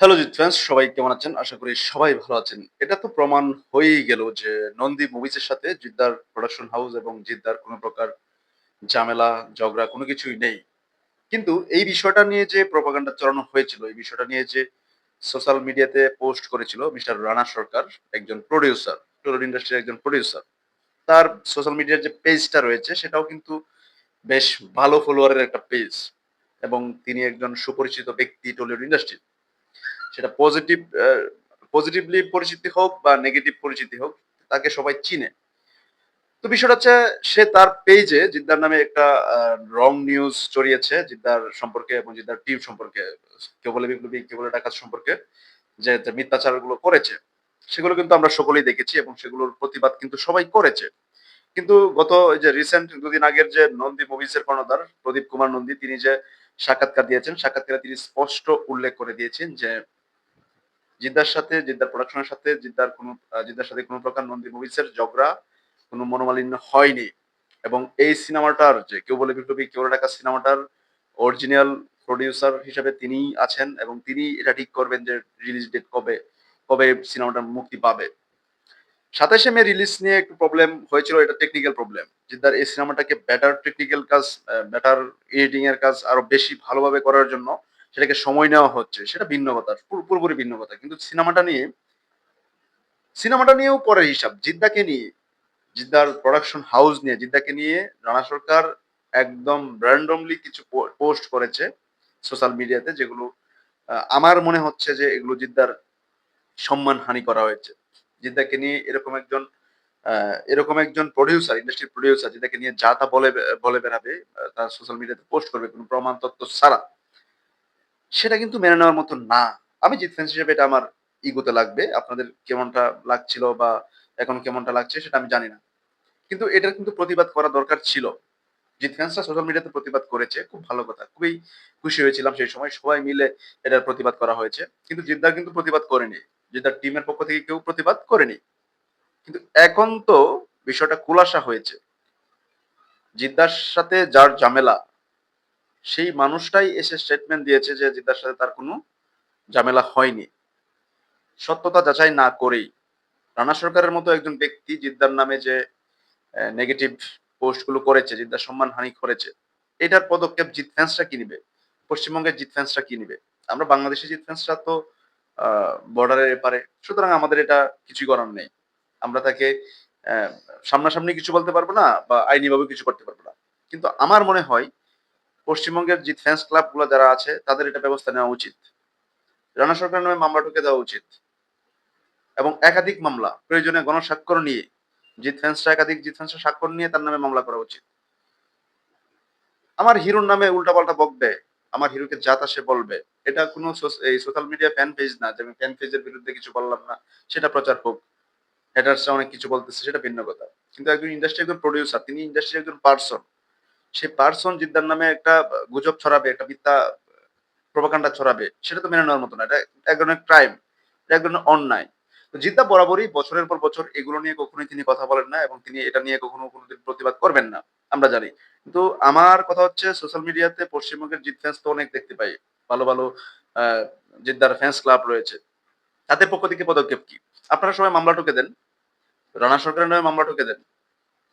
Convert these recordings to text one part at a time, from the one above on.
Hello Jeet fans, সবাই কেমন আছেন? আশা করি সবাই ভালো আছেন। এটা তো প্রমাণ হয়েই গেল যে নন্দী মুভিজের সাথে জিদ্দার প্রোডাকশন হাউস এবং জিদ্দার কোনো প্রকার ঝামেলা, ঝগড়া কোনো কিছুই নেই। কিন্তু এই বিষয়টা নিয়ে যে প্রপাগান্ডা চালানো হয়েছিল, এই বিষয়টা নিয়ে যে সোশ্যাল মিডিয়াতে পোস্ট করেছিল মিস্টার রানা সরকার, একজন প্রোডিউসার, টলিউড ইন্ডাস্ট্রির একজন প্রোডিউসার। তার সোশ্যাল মিডিয়ার যে পেজটা রয়েছে সেটাও কিন্তু বেশ ভালো ফলোয়ারের একটা পেজ এবং তিনি একজন সুপরিচিত ব্যক্তি টলিউড ইন্ডাস্ট্রির। সেটা পজিটিভলি পরিচিতি হোক বা নেগেটিভ পরিচিতি হোক, তাকে সবাই চিনে। তো বিষয়টা হচ্ছে, সে তার পেজে জিদ্দার নামে একটা রং নিউজ ছড়িয়েছে জিদ্দার সম্পর্কে এবং জিদ্দার টিম সম্পর্কে। কেউ বলে বিপ্লবী, কেউ বলে ডাকাত সম্পর্কে, যে মিথ্যাচার গুলো করেছে, সেগুলো কিন্তু আমরা সকলেই দেখেছি এবং সেগুলোর প্রতিবাদ কিন্তু সবাই করেছে। কিন্তু গত এই যে রিসেন্ট দুদিন আগের যে নন্দী মুভিজ এর কর্ণধার প্রদীপ কুমার নন্দী, তিনি যে সাক্ষাৎকার দিয়েছেন, সাক্ষাৎকারে তিনি স্পষ্ট উল্লেখ করে দিয়েছেন যে জিদ্দার সাথে, জিদ্দার প্রোডাকশনের সাথে, জিদ্দার সাথে কোনো প্রকার নন্দী মুভিজের ঝগড়া, কোনো মনোমালিন্য হয়নি। এবং এই সিনেমাটার, যে কেউ বলে বিপ্লবী কেউ বলে ডাকাত সিনেমাটার অরিজিনাল প্রোডিউসার হিসেবে তিনিই আছেন এবং তিনি এটা ঠিক করবেন যে রিলিজ ডেট কবে, কবে সিনেমাটা মুক্তি পাবে। 27শে মে রিলিজ নিয়ে একটু প্রবলেম হয়েছিল, এটা টেকনিক্যাল প্রবলেম। জিদ্দার এই সিনেমাটাকে বেটার টেকনিক্যাল কাজ, বেটার এডিটিং এর কাজ আরো বেশি ভালোভাবে করার জন্য সেটাকে সময় নেওয়া হচ্ছে, সেটা ভিন্ন কথা, পুরোপুরি ভিন্ন কথা। কিন্তু সিনেমাটা নিয়েও পরের হিসাব। জিদ্দাকে নিয়ে, জিদ্দার প্রোডাকশন হাউস নিয়ে, জিদ্দাকে নিয়ে রানা সরকার একদম র্যান্ডমলি কিছু পোস্ট করেছে সোশ্যাল মিডিয়াতে, যেগুলো আমার মনে হচ্ছে যে এগুলো জিদ্দার সম্মান হানি করা হয়েছে। জিদ্দাকে নিয়ে এরকম একজন প্রডিউসার, ইন্ডাস্ট্রির প্রডিউসার যেটাকে নিয়ে যা তা বলে বেড়াবে, তার সোশ্যাল মিডিয়াতে পোস্ট করবে কোনো প্রমাণ তথ্য ছাড়া, সেটা কিন্তু মেনে নেওয়ার মতো না। আমি জিত ফ্যান্স হিসেবে এটা আমার ইগোতে লাগবে। আপনাদের কেমনটা লাগছিল বা এখন কেমনটা লাগছে সেটা আমি জানি না। কিন্তু এটার কিন্তু প্রতিবাদ করা দরকার ছিল। জিত ফ্যান্সরা সোশ্যাল মিডিয়াতে প্রতিবাদ করেছে, খুব ভালো কথা। খুবই খুশি হয়েছিলাম সেই সময়। সবাই মিলে এটার প্রতিবাদ করা হয়েছে। কিন্তু জিদ্দার কিন্তু প্রতিবাদ করেনি। জিদ্দার টিমের পক্ষ থেকে কেউ প্রতিবাদ করেনি। কিন্তু এখন তো বিষয়টা খোলাসা হয়েছে। জিদ্দার সাথে যার ঝামেলা, সেই মানুষটাই এসে স্টেটমেন্ট দিয়েছে যে জিদ্দার সাথে তার কোনো ঝামেলা হয়নি। সত্যতা যাচাই না করেই রানা সরকারের মতো একজন ব্যক্তি জিদ্দার নামে যে নেগেটিভ পোস্ট গুলো করেছে, জিদ্দার সম্মানহানি করেছে, এটার পদক্ষেপ জিত ফ্যান্সরা কি নিবে? পশ্চিমবঙ্গের জিত ফ্যান্সরা কি নিবে? আমরা বাংলাদেশের জিত ফ্যান্সরা তো বর্ডারের এপারে, সুতরাং আমাদের এটা কিছুই করার নেই। আমরা তাকে আহ, সামনাসামনি কিছু বলতে পারবো না বা আইনিভাবে কিছু করতে পারবো না। কিন্তু আমার মনে হয় পশ্চিমবঙ্গের জিত ফ্যান্স ক্লাব গুলো যারা আছে তাদের এটা ব্যবস্থা নেওয়া উচিত। রানা সরকারের নামে মামলা ঠুকে দেওয়া উচিত এবং একাধিক মামলা, প্রয়োজনে গণস্বাক্ষর নিয়ে, একাধিক জিত ফ্যান্সরা স্বাক্ষর নিয়ে তার নামে মামলা করা উচিত। আমার হিরোর নামে উল্টাপাল্টা বকবে, আমার হিরোকে যা তা সে বলবে, এটা কোনো এই সোশ্যাল মিডিয়া ফ্যান পেজ না যে আমি ফ্যান পেজের বিরুদ্ধে কিছু বললাম না, সেটা প্রচার হোক। হ্যাটার্সরা অনেক কিছু বলতেছে, সেটা ভিন্ন কথা। কিন্তু একজন ইন্ডাস্ট্রি, একজন প্রডিউসার, তিনি ইন্ডাস্ট্রির একজন পার্সন। সেই পার্সন জিদ্দার নামে একটা গুজব ছড়াবে, একটা মিথ্যা প্রোপাগান্ডা ছড়াবে, সেটা তো মেনে নেওয়ার মতো না। এটা এক ধরনের ক্রাইম, এটা এক ধরনের অন্যায়। তো জিদ্দা বরাবরই বছরের পর বছর এগুলো নিয়ে কখনোই তিনি কথা বলেন না এবং তিনি এটা নিয়ে কখনো কোনোদিন প্রতিবাদ করবেন না, আমরা জানি। কিন্তু আমার কথা হচ্ছে, সোশ্যাল মিডিয়াতে পশ্চিমবঙ্গের জিত ফ্যান্স তো অনেক দেখতে পাই, ভালো ভালো আহ, জিদ্দার ফ্যান্স ক্লাব রয়েছে। তাদের পক্ষ থেকে পদক্ষেপ কি? আপনারা সবাই মামলা ঠুকে দেন, রানা সরকারের নামে মামলা ঠুকে দেন,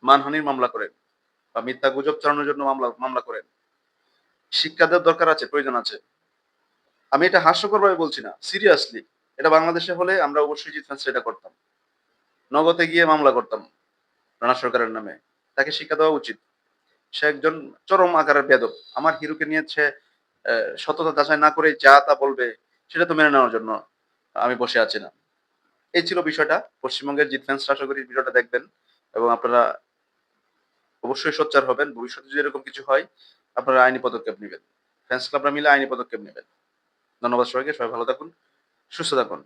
মানহানির মামলা করেন বা মিথ্যা গুজব ছড়ানোর জন্য মামলা মামলা করেন। শিক্ষা দেওয়ার দরকার আছে, প্রয়োজন আছে। আমি এটা হাস্যকর ভাবে বলছি না, সিরিয়াসলি। এটা বাংলাদেশে হলে আমরা অবশ্যই জিত ফ্যান্স এটা করতাম, নগদে গিয়ে মামলা করতাম রানা সরকারের নামে। তাকে শিক্ষা দেওয়া উচিত। সে একজন চরম আকারের বেদব। আমার হিরোকে নিয়ে সে সততা যাচাই না করে যা তা বলবে, সেটা তো মেনে নেওয়ার জন্য আমি বসে আছি না। এই ছিল বিষয়টা। পশ্চিমবঙ্গের জিত ফ্যান্স আশা করি ভিডিওটা দেখবেন এবং আপনারা অবশ্যই সোচ্চার হবেন। ভবিষ্যতে যদি এরকম কিছু হয়, আপনারা আইনি পদক্ষেপ নেবেন। ফ্যান্স ক্লাবরা মিলে আইনি পদক্ষেপ নেবেন। ধন্যবাদ সবাইকে। সবাই ভালো থাকুন, সুস্থ থাকুন।